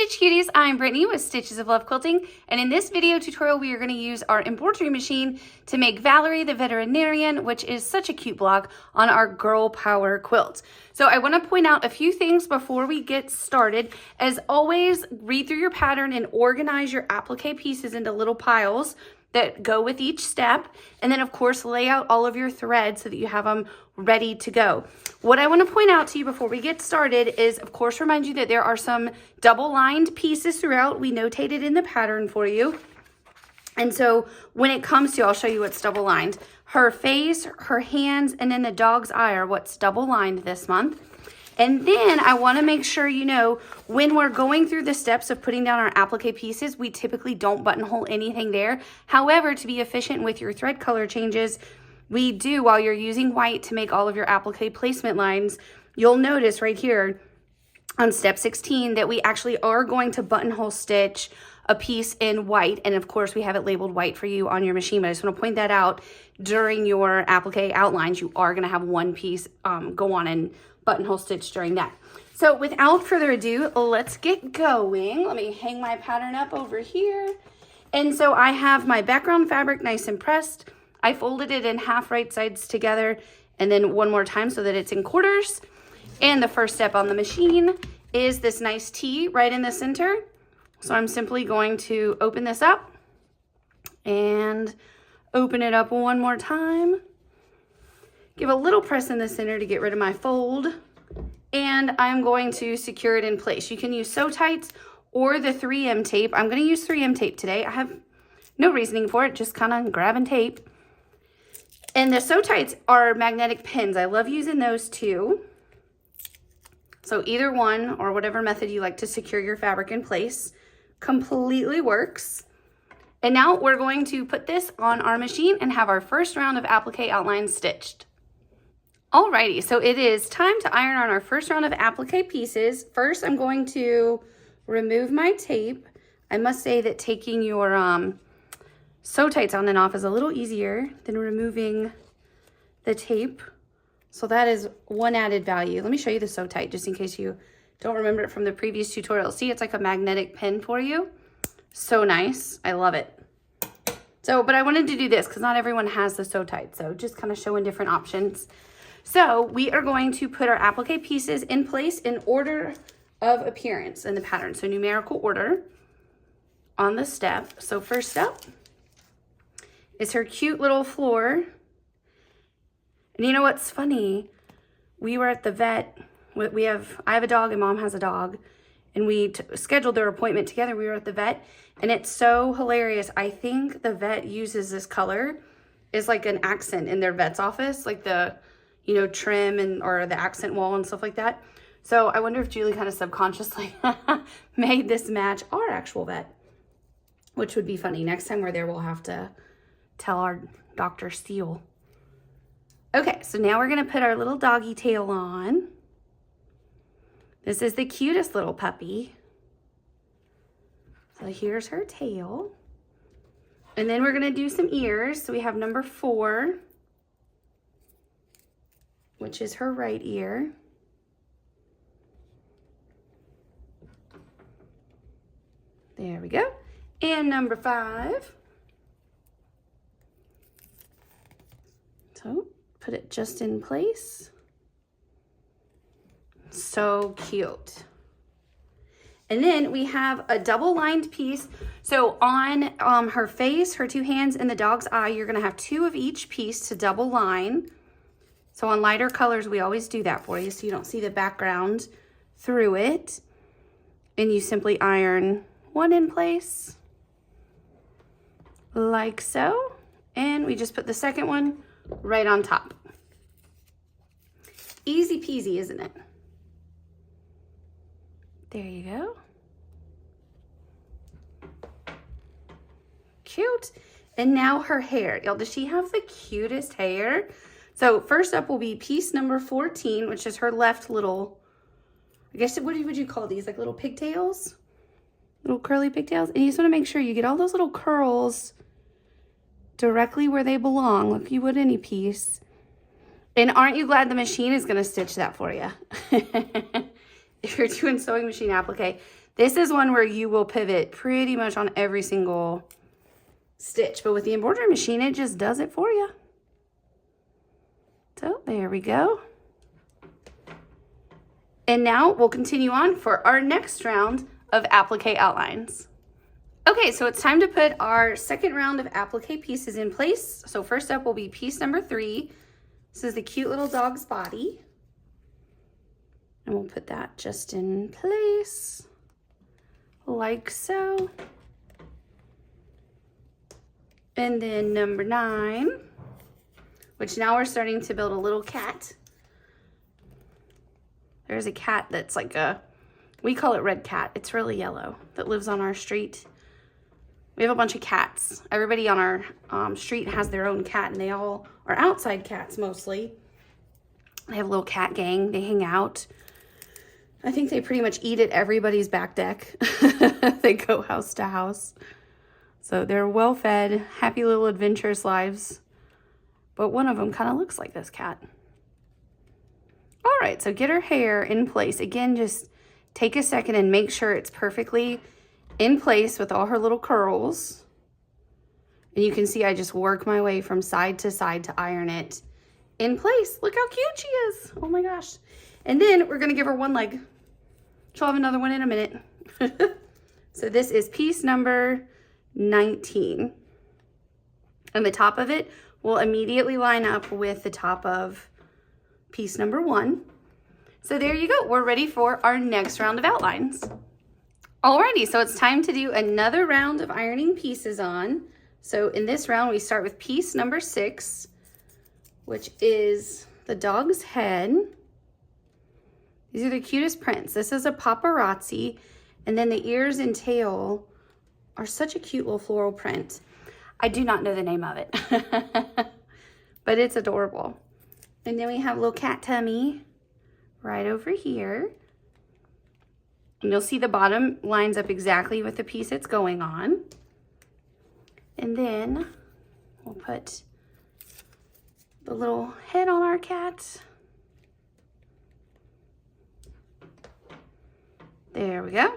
Stitch Cuties, I'm Brittany with Stitches of Love Quilting, and in this video tutorial we are going to use our embroidery machine to make Valerie the Veterinarian, which is such a cute block, on our Girl Power quilt. So I want to point out a few things before we get started. As always, read through your pattern and organize your applique pieces into little piles that go with each step, and then of course lay out all of your threads so that you have them ready to go. What I want to point out to you before we get started is, of course, remind you that there are some double-lined pieces throughout. We notated in the pattern for you. And so when it comes to, I'll show you what's double-lined. Her face, her hands, and then the dog's eye are what's double-lined this month. And then I want to make sure you know, when we're going through the steps of putting down our applique pieces, we typically don't buttonhole anything there. However, to be efficient with your thread color changes, we do, while you're using white to make all of your applique placement lines, you'll notice right here on step 16 that we actually are going to buttonhole stitch a piece in white. And of course, we have it labeled white for you on your machine, but I just want to point that out. During your applique outlines, you are going to have one piece go on and buttonhole stitch during that. So without further ado, let's get going. Let me hang my pattern up over here. And so I have my background fabric nice and pressed. I folded it in half right sides together and then one more time so that it's in quarters. And the first step on the machine is this nice T right in the center. So I'm simply going to open this up and open it up one more time. Give a little press in the center to get rid of my fold. And I'm going to secure it in place. You can use sew tights or the 3M tape. I'm going to use 3M tape today. I have no reasoning for it, just kind of grab and tape. And the sew tights are magnetic pins. I love using those too. So either one or whatever method you like to secure your fabric in place completely works. And now we're going to put this on our machine and have our first round of applique outlines stitched. Alrighty, so it is time to iron on our first round of applique pieces. First, I'm going to remove my tape. I must say that taking your sew tights on and off is a little easier than removing the tape. So that is one added value. Let me show you the sew tight just in case you don't remember it from the previous tutorial. See, it's like a magnetic pin for you. So nice. I love it. So, but I wanted to do this because not everyone has the sew tight. So just kind of showing different options. So we are going to put our applique pieces in place in order of appearance in the pattern. So numerical order on the step. So first up is her cute little floor. And you know what's funny? We were at the vet. I have a dog and Mom has a dog. And we scheduled their appointment together. We were at the vet. And it's so hilarious. I think the vet uses this color as like an accent in their vet's office. Like the, you know, trim and or the accent wall and stuff like that. So I wonder if Julie kind of subconsciously made this match our actual vet. Which would be funny. Next time we're there, we'll have to tell our Dr. Steele. Okay, so now we're going to put our little doggy tail on. This is the cutest little puppy. So here's her tail. And then we're going to do some ears. So we have number 4, which is her right ear. There we go. And number 5. So put it just in place. So cute. And then we have a double lined piece. So on her face, her 2 hands, and the dog's eye, you're going to have 2 of each piece to double line. So on lighter colors, we always do that for you so you don't see the background through it. And you simply iron one in place like so. And we just put the second one right on top. Easy peasy, isn't it? There you go. Cute. And now her hair. Y'all, does she have the cutest hair? So first up will be piece number 14, which is her left little, I guess, what would you call these? Like little pigtails? Little curly pigtails. And you just want to make sure you get all those little curls directly where they belong, like you would any piece. And aren't you glad the machine is going to stitch that for you? If you're doing sewing machine applique, This is one where you will pivot pretty much on every single stitch, but with the embroidery machine, it just does it for you. So there we go. And now we'll continue on for our next round of applique outlines. Okay, so it's time to put our second round of applique pieces in place. So first up will be piece number 3. This is the cute little dog's body. And we'll put that just in place, like so. And then number 9, which now we're starting to build a little cat. There's a cat that's like we call it Red Cat. It's really yellow, that lives on our street. We have a bunch of cats. Everybody on our street has their own cat, and they all are outside cats mostly. They have a little cat gang. They hang out. I think they pretty much eat at everybody's back deck. They go house to house. So they're well-fed, happy little adventurous lives. But one of them kind of looks like this cat. All right, so get her hair in place. Again, just take a second and make sure it's perfectly in place with all her little curls. And you can see I just work my way from side to iron it in place. Look how cute she is. Oh my gosh. And then we're gonna give her one leg. She'll have another one in a minute. So this is piece number 19. And the top of it will immediately line up with the top of piece number 1. So there you go. We're ready for our next round of outlines. Alrighty, so it's time to do another round of ironing pieces on. So in this round, we start with piece number 6, which is the dog's head. These are the cutest prints. This is a paparazzi, and then the ears and tail are such a cute little floral print. I do not know the name of it, but it's adorable. And then we have a little cat tummy right over here. And you'll see the bottom lines up exactly with the piece it's going on. And then we'll put the little head on our cat. There we go.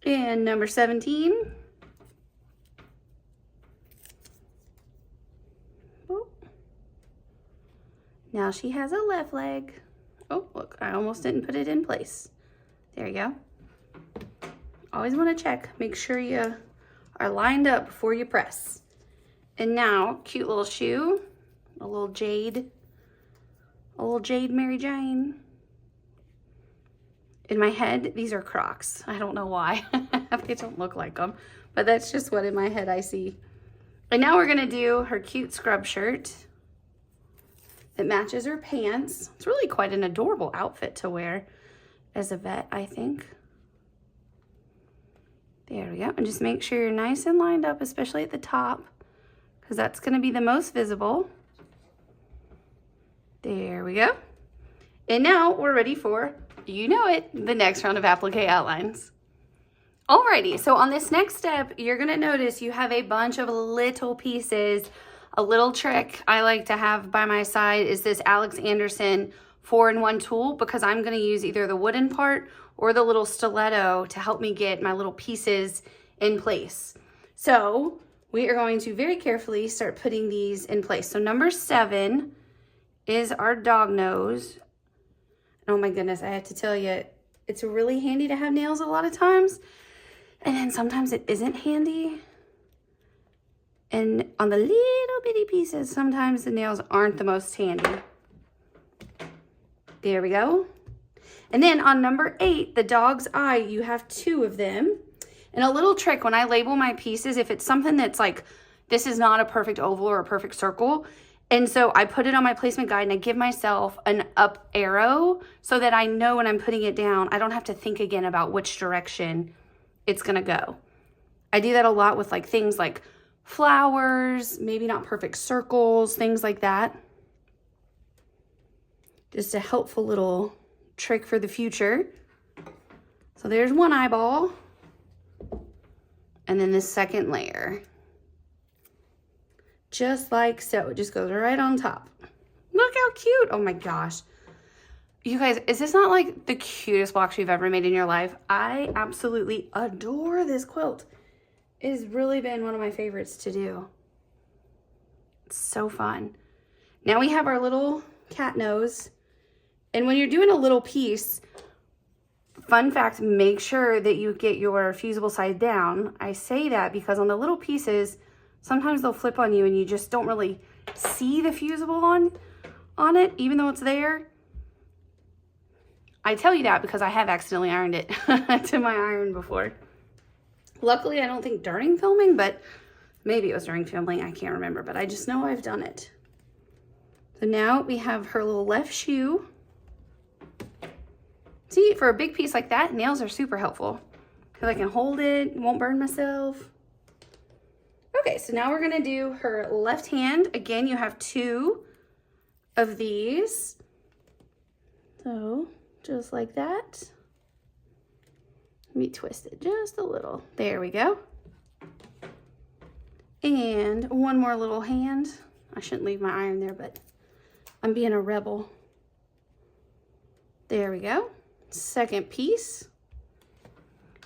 And number 17. Oh. Now she has a left leg. Oh, look, I almost didn't put it in place. There you go. Always want to check. Make sure you are lined up before you press. And now, cute little shoe. A little jade Mary Jane. In my head, these are Crocs. I don't know why. They don't look like them, but that's just what in my head I see. And now we're gonna do her cute scrub shirt that matches her pants. It's really quite an adorable outfit to wear as a vet, I think. There we go. And just make sure you're nice and lined up, especially at the top, because that's gonna be the most visible. There we go. And now we're ready for, you know it, the next round of applique outlines. Alrighty, so on this next step, you're gonna notice you have a bunch of little pieces. A little trick I like to have by my side is this Alex Anderson 4-in-1 tool, because I'm gonna use either the wooden part or the little stiletto to help me get my little pieces in place. So we are going to very carefully start putting these in place. So number 7 is our dog nose. Oh my goodness, I have to tell you, it's really handy to have nails a lot of times, and then sometimes it isn't handy. And on the little bitty pieces, sometimes the nails aren't the most handy. There we go. And then on number 8, the dog's eye, you have 2 of them. And a little trick when I label my pieces, if it's something that's like, this is not a perfect oval or a perfect circle, and so I put it on my placement guide and I give myself an up arrow so that I know when I'm putting it down, I don't have to think again about which direction it's gonna go. I do that a lot with like things like flowers, maybe not perfect circles, things like that. Just a helpful little trick for the future. So there's one eyeball. And then the second layer. Just like so, it just goes right on top. Look how cute. Oh my gosh. You guys, is this not like the cutest blocks you've ever made in your life? I absolutely adore this quilt. It has really been one of my favorites to do. It's so fun. Now we have our little cat nose. And when you're doing a little piece, fun fact, make sure that you get your fusible side down. I say that because on the little pieces, sometimes they'll flip on you and you just don't really see the fusible on it, even though it's there. I tell you that because I have accidentally ironed it to my iron before. Luckily, I don't think during filming, but maybe it was during filming. I can't remember, but I just know I've done it. So now we have her little left shoe. See, for a big piece like that, nails are super helpful because I can hold it, won't burn myself. Okay, so now we're gonna do her left hand. Again, you have 2 of these. So just like that. Let me twist it just a little. There we go. And one more little hand. I shouldn't leave my iron there, but I'm being a rebel. There we go. Second piece.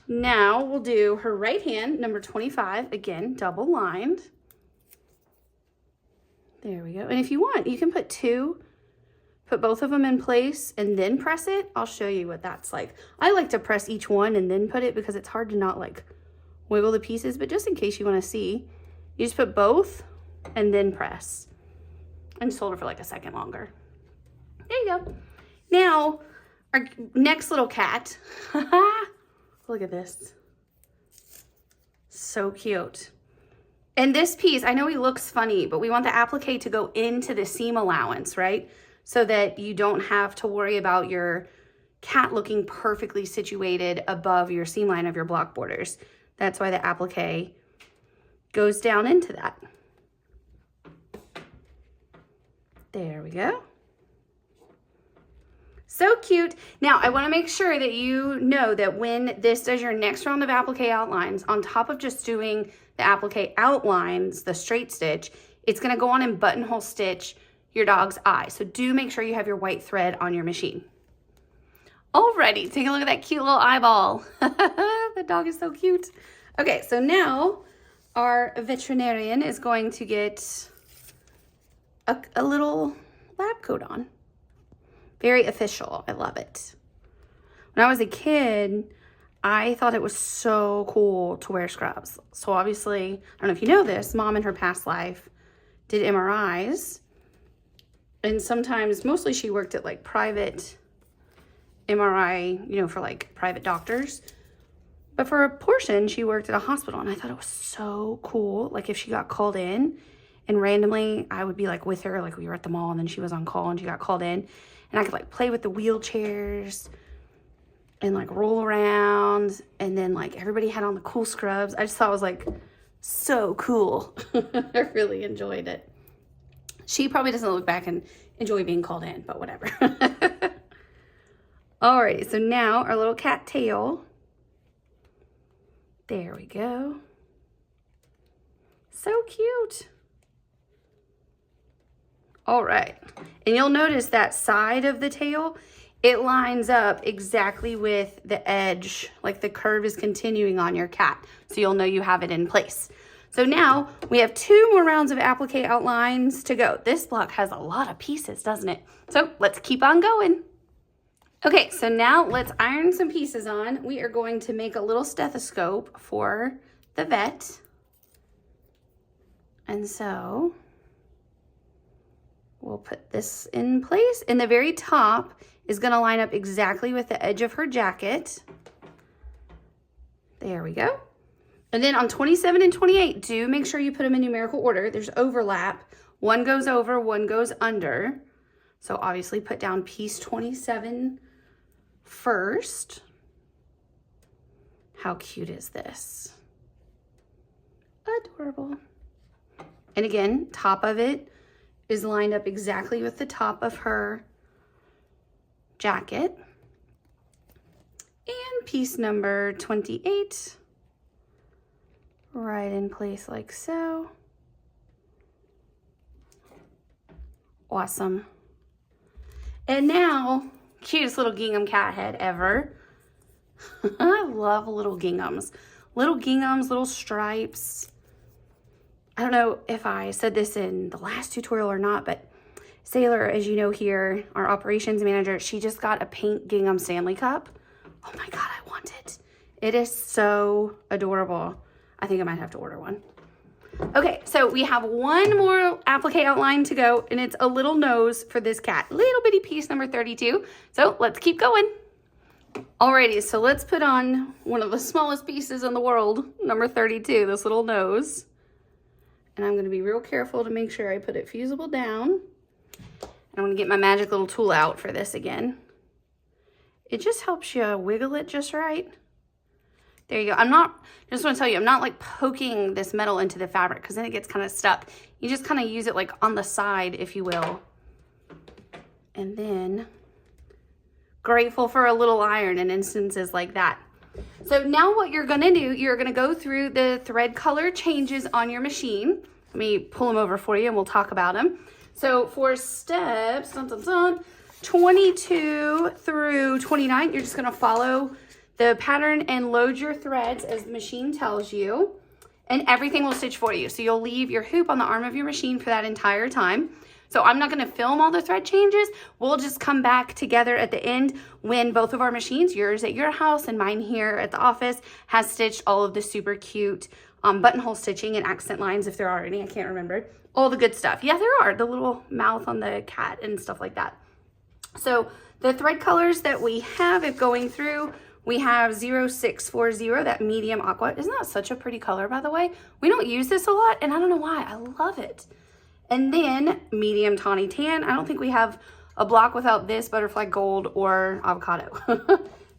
Now we'll do her right hand, number 25, again, double lined. There we go. And if you want, you can put 2, put both of them in place and then press it. I'll show you what that's like. I like to press each one and then put it because it's hard to not like wiggle the pieces, but just in case you want to see, you just put both and then press. And just hold it for like a second longer. There you go. Now, our next little cat. Look at this. So cute. And this piece, I know he looks funny, but we want the applique to go into the seam allowance, right? So that you don't have to worry about your cat looking perfectly situated above your seam line of your block borders. That's why the applique goes down into that. There we go. So cute. Now, I want to make sure that you know that when this does your next round of applique outlines, on top of just doing the applique outlines, the straight stitch, it's going to go on and buttonhole stitch your dog's eye. So do make sure you have your white thread on your machine. Alrighty, take a look at that cute little eyeball. The dog is so cute. Okay, so now our veterinarian is going to get a little lab coat on. Very official. I love it. When I was a kid, I thought it was so cool to wear scrubs. So obviously, I don't know if you know this, Mom in her past life did MRIs. And sometimes, mostly she worked at like private MRI, you know, for like private doctors. But for a portion, she worked at a hospital. And I thought it was so cool. Like if she got called in and randomly I would be like with her, like we were at the mall and then she was on call and she got called in. And I could like play with the wheelchairs and like roll around. And then like everybody had on the cool scrubs. I just thought it was like so cool. I really enjoyed it. She probably doesn't look back and enjoy being called in, but whatever. Alrighty, so now our little cat tail. There we go. So cute. All right, and you'll notice that side of the tail, it lines up exactly with the edge, like the curve is continuing on your cat, so you'll know you have it in place. So now we have 2 more rounds of applique outlines to go. This block has a lot of pieces, doesn't it? So let's keep on going. Okay, so now let's iron some pieces on. We are going to make a little stethoscope for the vet. And so we'll put this in place. And the very top is gonna line up exactly with the edge of her jacket. There we go. And then on 27 and 28, do make sure you put them in numerical order. There's overlap. One goes over, one goes under. So obviously put down piece 27 first. How cute is this? Adorable. And again, top of it is lined up exactly with the top of her jacket. And piece number 28, right in place like so. Awesome. And now, Cutest little gingham cat head ever. I love little ginghams. Little ginghams, little stripes. I don't know if I said this in the last tutorial or not, but Sailor, as you know here, our operations manager, she just got a pink gingham Stanley cup. Oh my God, I want it. It is so adorable. I think I might have to order one. Okay, so we have one more applique outline to go, and it's a little nose for this cat. Little bitty piece number 32. So let's keep going. Alrighty, so let's put on one of the smallest pieces in the world, number 32, this little nose. And I'm going to be real careful to make sure I put it fusible down. And I'm going to get my magic little tool out for this again. It just helps you wiggle it just right. There you go. Just want to tell you, I'm not like poking this metal into the fabric because then it gets kind of stuck. You just kind of use it like on the side, if you will. And then, grateful for a little iron in instances like that. So now what you're going to do, you're going to go through the thread color changes on your machine. Let me pull them over for you and we'll talk about them. So for steps, 22 through 29, you're just going to follow the pattern and load your threads as the machine tells you, and everything will stitch for you. So you'll leave your hoop on the arm of your machine for that entire time. So I'm not going to film all the thread changes. We'll just come back together at the end when both of our machines, yours at your house and mine here at the office, has stitched all of the super cute buttonhole stitching and accent lines, if there are any. I can't remember. All the good stuff. Yeah, there are. The little mouth on the cat and stuff like that. So the thread colors that we have, if going through, we have 0640, that medium aqua. Isn't that such a pretty color, by the way? We don't use this a lot, and I don't know why. I love it. And then medium tawny tan. I don't think we have a block without this butterfly gold or avocado.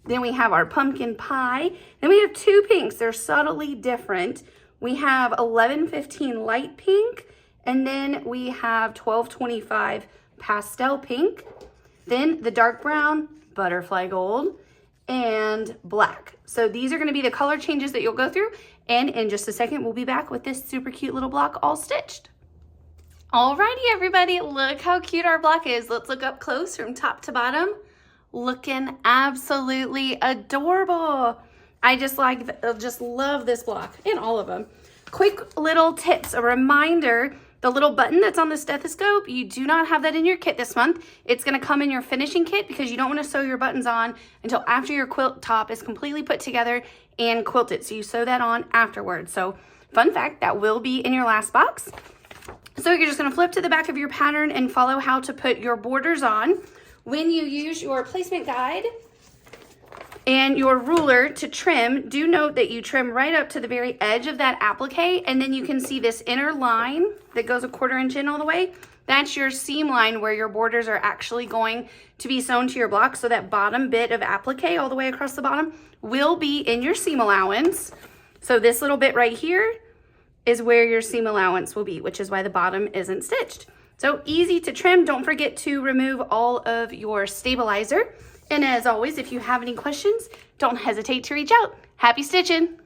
Then we have our pumpkin pie. Then we have two pinks. They're subtly different. We have 1115 light pink, and then we have 1225 pastel pink. Then the dark brown, butterfly gold, and black. So these are going to be the color changes that you'll go through, and in just a second we'll be back with this super cute little block all stitched. Alrighty everybody, look how cute our block is. Let's look up close from top to bottom. Looking absolutely adorable. I just love this block and all of them. Quick little tips, a reminder, the little button that's on the stethoscope, you do not have that in your kit this month. It's going to come in your finishing kit because you don't want to sew your buttons on until after your quilt top is completely put together and quilted. So you sew that on afterwards. So fun fact, that will be in your last box. So you're just going to flip to the back of your pattern and follow how to put your borders on. When you use your placement guide and your ruler to trim, do note that you trim right up to the very edge of that applique, and then you can see this inner line that goes a 1/4 inch in all the way. That's your seam line where your borders are actually going to be sewn to your block. So that bottom bit of applique all the way across the bottom will be in your seam allowance. So this little bit right here is where your seam allowance will be, which is why the bottom isn't stitched. So easy to trim. Don't forget to remove all of your stabilizer. And as always, if you have any questions, don't hesitate to reach out. Happy stitching!